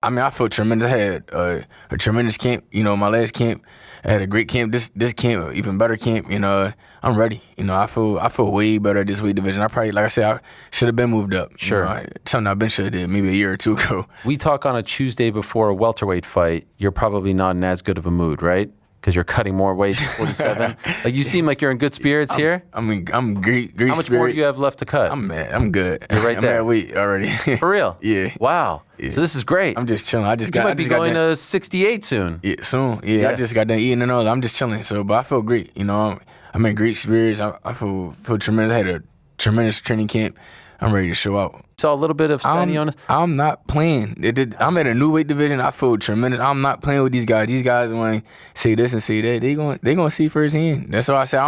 I mean, I feel tremendous. I had a tremendous camp. You know, my last camp, I had a great camp. This camp, even better camp. You know, I'm ready. You know, I feel way better at this weight division. I probably, like I said, I should have been moved up. Sure. You know, something I've been should have did maybe a year or two ago. We talk on a Tuesday before a welterweight fight. You're probably not in as good of a mood, right? Because you're cutting more weight at 47. Like, you seem like you're in good spirits here. I mean, I'm great How much more do you have left to cut? I'm good. You're right I'm there. at weight already. For real? Yeah. Wow. Yeah. So this is great. I'm just chilling. You might be going to 68 soon. Yeah, soon. Yeah, I just got done eating and all. I'm just chilling. So, but I feel great. You know, I'm in great spirits. I feel tremendous. I had a tremendous training camp. I'm ready to show out. Saw a little bit of standing on us. I'm not playing. I'm at a new weight division. I feel tremendous. I'm not playing with these guys. These guys want to say this and say that. They gonna see firsthand. That's why I say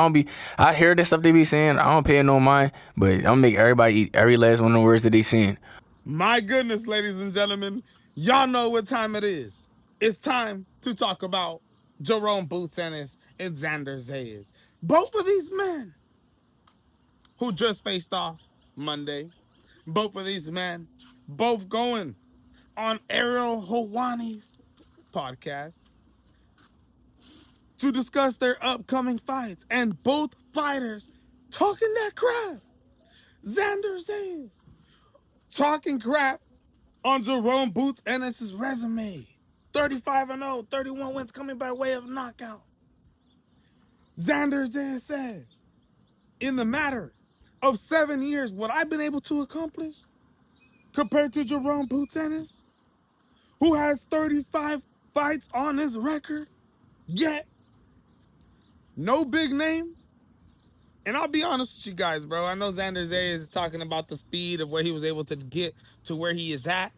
I hear the stuff they be saying. I don't pay it no mind. But I'm gonna make everybody eat every last one of the words that they saying. My goodness, ladies and gentlemen, y'all know what time it is. It's time to talk about Jaron Boots Ennis and Xander Zayas. Both of these men who just faced off Monday. Both of these men, both going on Ariel Helwani's podcast to discuss their upcoming fights. And both fighters talking that crap. Xander Zayas talking crap on Jaron Boots Ennis' resume. 35-0, 31 wins coming by way of knockout. Xander Zayas says, in the matter of 7 years, what I've been able to accomplish compared to Jaron Boots Ennis, who has 35 fights on his record, yet no big name. And I'll be honest with you guys, bro. I know Xander Zayas is talking about the speed of where he was able to get to where he is at.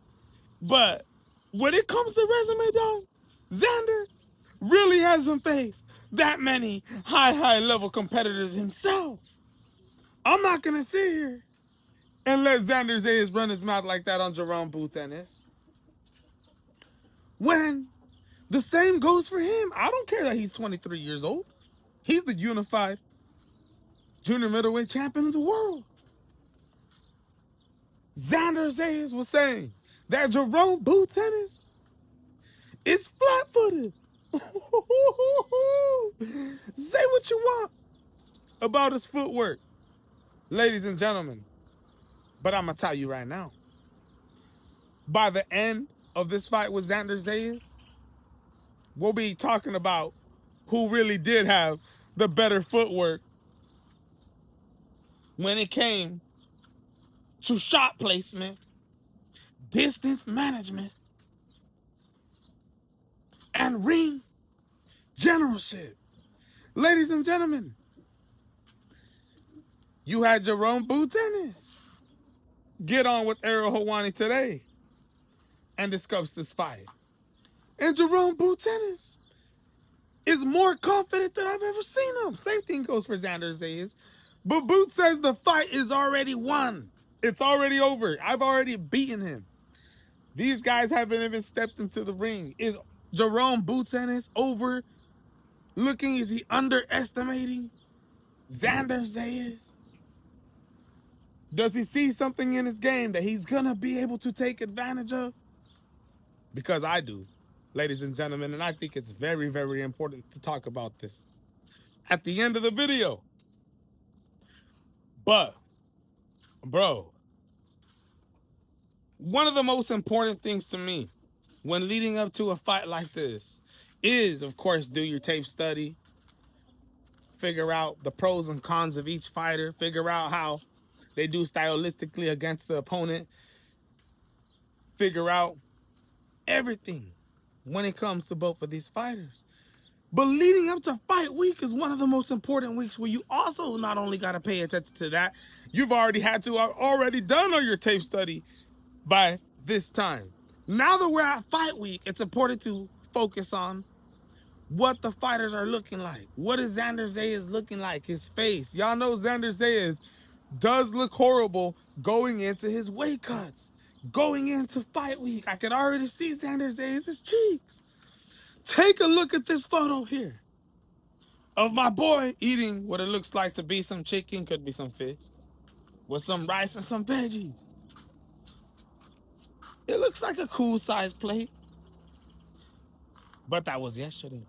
But when it comes to resume, dog, Xander really hasn't faced that many high-level competitors himself. I'm not going to sit here and let Xander Zayas run his mouth like that on Jaron Boots Ennis. When the same goes for him. I don't care that he's 23 years old. He's the unified junior middleweight champion of the world. Xander Zayas was saying that Jaron Boots Ennis is flat-footed. Say what you want about his footwork, ladies and gentlemen. But I'm going to tell you right now, by the end of this fight with Xander Zayas, we'll be talking about who really did have the better footwork when it came to shot placement, distance management, and ring generalship. Ladies and gentlemen, you had Jaron Boots Ennis get on with Ariel Helwani today and discuss this fight. And Jaron Boots Ennis is more confident than I've ever seen him. Same thing goes for Xander Zayas. But Boots says the fight is already won. It's already over. I've already beaten him. These guys haven't even stepped into the ring. Is Jaron Boots Ennis overlooking? Is he underestimating Xander Zayas? Does he see something in his game that he's going to be able to take advantage of? Because I do, ladies and gentlemen, and I think it's very, very important to talk about this at the end of the video. But, bro, one of the most important things to me when leading up to a fight like this is, of course, do your tape study, figure out the pros and cons of each fighter, figure out how they do stylistically against the opponent, figure out everything when it comes to both of these fighters. But leading up to fight week is one of the most important weeks where you also not only got to pay attention to that, you've already done all your tape study by this time. Now that we're at fight week, it's important to focus on what the fighters are looking like. What is Xander Zayas looking like? His face. Y'all know Xander Zayas does look horrible going into his weight cuts. Going into fight week, I could already see Xander Zayas' cheeks. Take a look at this photo here of my boy eating what it looks like to be some chicken, could be some fish, with some rice and some veggies. It looks like a cool size plate. But that was yesterday.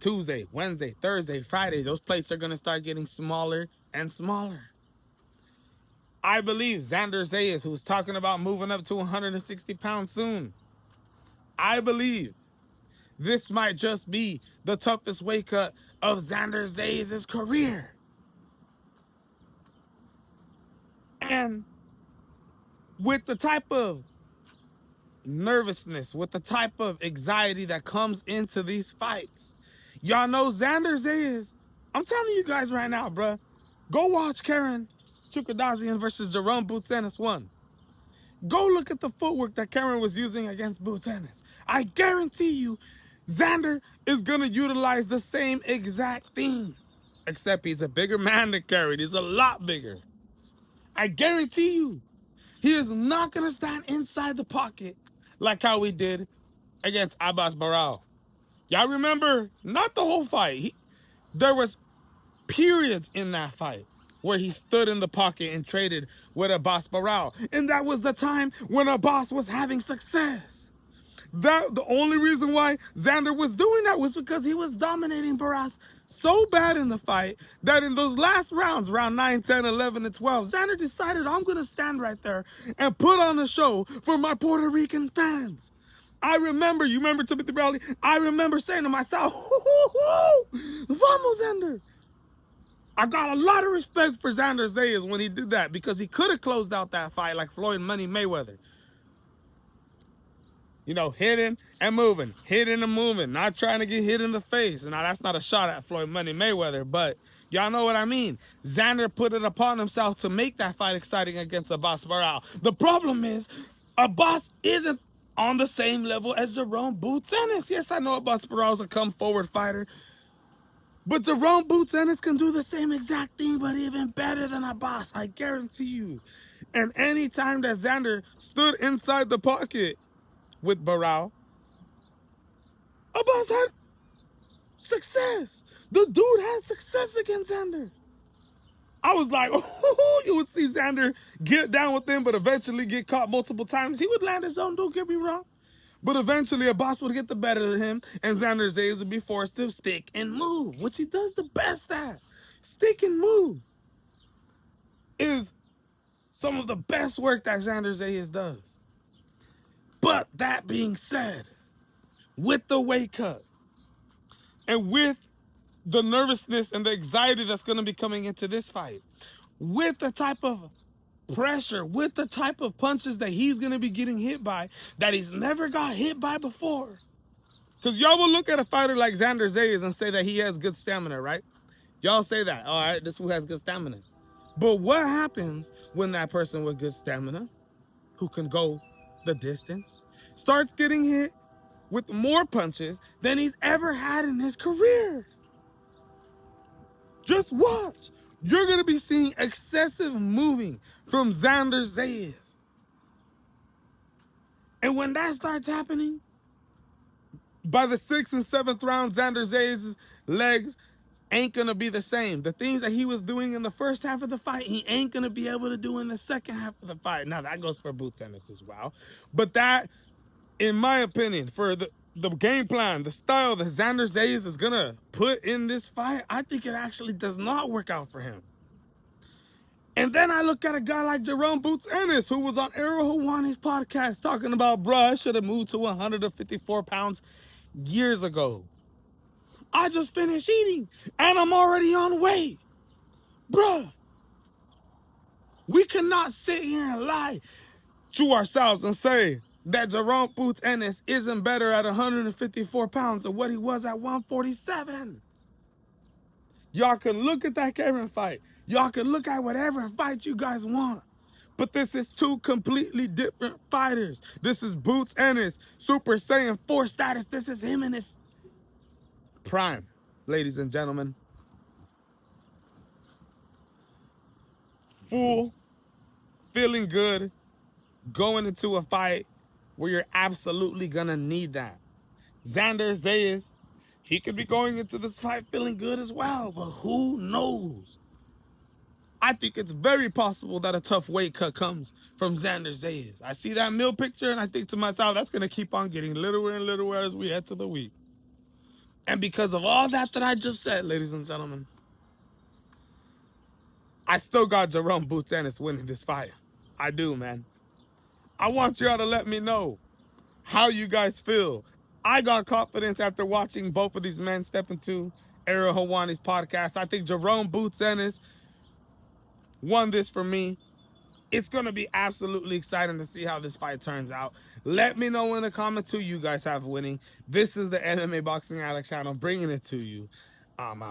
Tuesday, Wednesday, Thursday, Friday, those plates are going to start getting smaller and smaller. I believe Xander Zayas, who's talking about moving up to 160 pounds soon, I believe this might just be the toughest weight cut of Xander Zayas' career. And with the type of nervousness, with the type of anxiety that comes into these fights, y'all know Xander Zayas, I'm telling you guys right now, bruh, go watch Karen Chukadazian versus Jaron Boots Ennis 1. Go look at the footwork that Karen was using against Boots Ennis. I guarantee you, Xander is going to utilize the same exact thing, except he's a bigger man than Karen. He's a lot bigger. I guarantee you, he is not going to stand inside the pocket like how we did against Abbas Barao. Y'all remember, not the whole fight. There was periods in that fight where he stood in the pocket and traded with Abbas Barao. And that was the time when Abbas was having success. The only reason why Xander was doing that was because he was dominating Barras so bad in the fight that in those last rounds, round 9, 10, 11, and 12, Xander decided, I'm going to stand right there and put on a show for my Puerto Rican fans. You remember Timothy Bradley? I remember saying to myself, vamos, Xander. I got a lot of respect for Xander Zayas when he did that, because he could have closed out that fight like Floyd Money Mayweather. You know, hitting and moving, not trying to get hit in the face. Now, that's not a shot at Floyd Money Mayweather, but y'all know what I mean. Xander put it upon himself to make that fight exciting against Abbas Barao. The problem is, Abbas isn't on the same level as Jaron Boots Ennis. Yes, I know Abbas Barao's a come-forward fighter, but Jaron Boots Ennis can do the same exact thing, but even better than Abbas, I guarantee you. And any time that Xander stood inside the pocket with Barao, Abbas had success. The dude had success against Xander. I was like, oh, you would see Xander get down with him, but eventually get caught multiple times. He would land his own, don't get me wrong. But eventually Abbas would get the better of him, and Xander Zayas would be forced to stick and move, which he does the best at. Stick and move is some of the best work that Xander Zayas does. But that being said, with the weight cut and with the nervousness and the anxiety that's going to be coming into this fight, with the type of pressure, with the type of punches that he's going to be getting hit by that he's never got hit by before. Because y'all will look at a fighter like Xander Zayas and say that he has good stamina, right? Y'all say that, all right, this fool has good stamina. But what happens when that person with good stamina, who can go the distance, starts getting hit with more punches than he's ever had in his career? Just watch. You're going to be seeing excessive moving from Xander Zayas. And when that starts happening, by the 6th and 7th round, Xander Zayas' legs ain't going to be the same. The things that he was doing in the first half of the fight, he ain't going to be able to do in the second half of the fight. Now, that goes for Boots Ennis as well. But that, in my opinion, for the game plan, the style that Xander Zayas is going to put in this fight, I think it actually does not work out for him. And then I look at a guy like Jaron Boots Ennis, who was on Errol Hawani's podcast talking about, bruh, I should have moved to 154 pounds years ago. I just finished eating, and I'm already on weight. Bruh, we cannot sit here and lie to ourselves and say that Jaron Boots Ennis isn't better at 154 pounds than what he was at 147. Y'all can look at that Karen fight. Y'all can look at whatever fight you guys want. But this is two completely different fighters. This is Boots Ennis, Super Saiyan 4 status. This is him in his prime, ladies and gentlemen. Full, feeling good, going into a fight where you're absolutely going to need that. Xander Zayas, he could be going into this fight feeling good as well, but who knows? I think it's very possible that a tough weight cut comes from Xander Zayas. I see that meal picture and I think to myself, that's going to keep on getting littler and littler as we head to the week. And because of all that I just said, ladies and gentlemen, I still got Jaron Boots Ennis winning this fight. I do, man. I want y'all to let me know how you guys feel. I got confidence after watching both of these men step into Ariel Helwani's podcast. I think Jaron Boots Ennis won this for me. It's going to be absolutely exciting to see how this fight turns out. Let me know in the comments who you guys have winning. This is the MMA Boxing Addict channel bringing it to you.